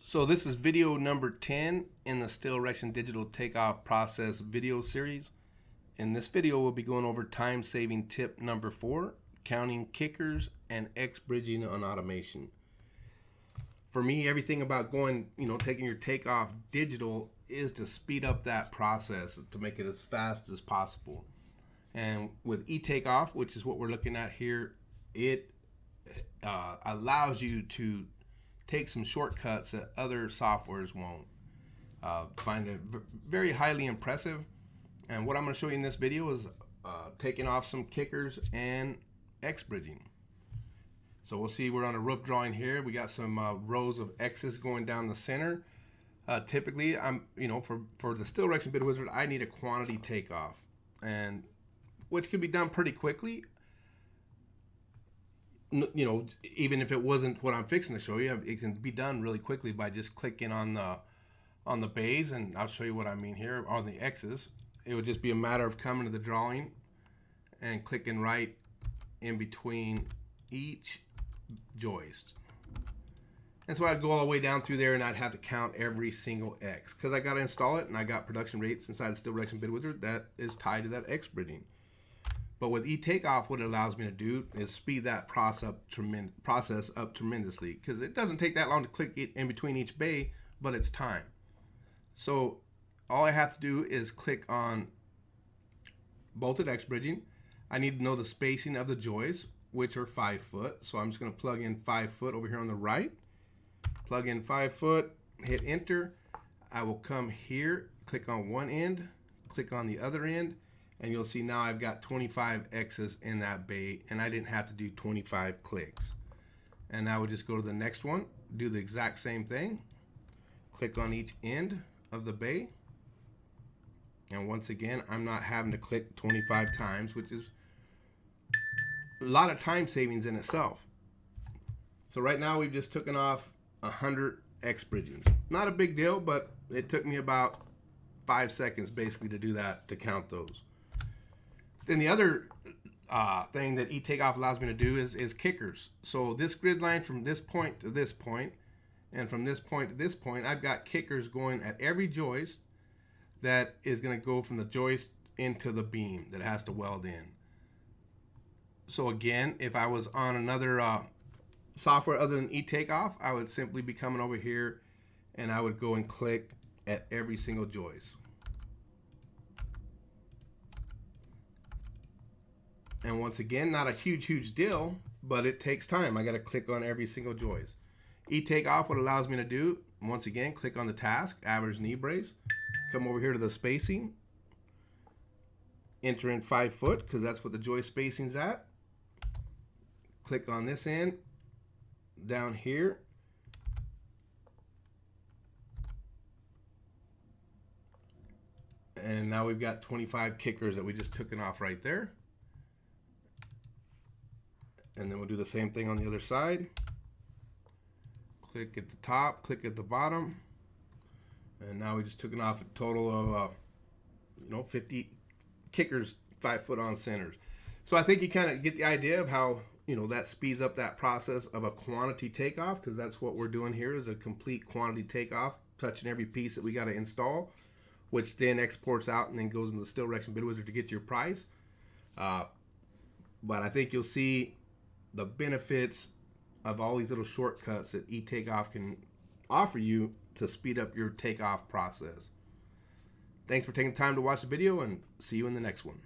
So this is video number 10 in the Steel Erection Digital Takeoff Process video series. In this video, we'll be going over time-saving tip number 4, counting kickers and X-bridging on automation. For me, everything about taking your takeoff digital is to speed up that process, to make it as fast as possible. And with e-takeoff, which is what we're looking at here, it allows you to take some shortcuts that other softwares won't. Find it very highly impressive. And what I'm going to show you in this video is taking off some kickers and X-bridging. So we'll see, we're on a roof drawing here. We got some rows of X's going down the center. Typically, for the Steel Erection Bid Wizard, I need a quantity takeoff, and which can be done pretty quickly. Even if it wasn't what I'm fixing to show you, it can be done really quickly by just clicking on the bays, and I'll show you what I mean here on the X's. It would just be a matter of coming to the drawing and clicking right in between each joist. And so I'd go all the way down through there, and I'd have to count every single X because I got to install it, and I got production rates inside the Steel Erection Bid Wizard that is tied to that X-bridging. But with e-takeoff, what it allows me to do is speed that process up tremendously, because it doesn't take that long to click it in between each bay, but it's time. So all I have to do is click on bolted X-bridging. I need to know the spacing of the joists, which are 5 foot. So I'm just going to plug in 5 foot over here on the right. Plug in 5 foot, hit enter. I will come here, click on one end, click on the other end, and you'll see now I've got 25 X's in that bay, and I didn't have to do 25 clicks. And I would just go to the next one, do the exact same thing, click on each end of the bay, and once again, I'm not having to click 25 times, which is a lot of time savings in itself. So right now we've just taken off 100 X-bridgings. Not a big deal, but it took me about 5 seconds basically to do that, to count those. Then the other thing that e-takeoff allows me to do is kickers. So this grid line from this point to this point, and from this point to this point, I've got kickers going at every joist that is going to go from the joist into the beam that has to weld in. So again, if I was on another software other than e-takeoff, I would simply be coming over here and I would go and click at every single joist. And once again, not a huge deal, but it takes time. I got to click on every single joist. E-takeoff, what allows me to do, once again, click on the task, average knee brace, come over here to the spacing, enter in 5 foot because that's what the joist spacing's at. Click on this end, down here, and now we've got 25 kickers that we just took off right there. And then we'll do the same thing on the other side. Click at the top, click at the bottom, and now we just took off a total of 50 kickers, 5 foot on centers. So I think you kind of get the idea of how that speeds up that process of a quantity takeoff, because that's what we're doing here is a complete quantity takeoff, touching every piece that we got to install, which then exports out and then goes into the Steel Erection Bid Wizard to get your price. But I think you'll see the benefits of all these little shortcuts that e-takeoff can offer you to speed up your takeoff process. Thanks for taking the time to watch the video, and see you in the next one.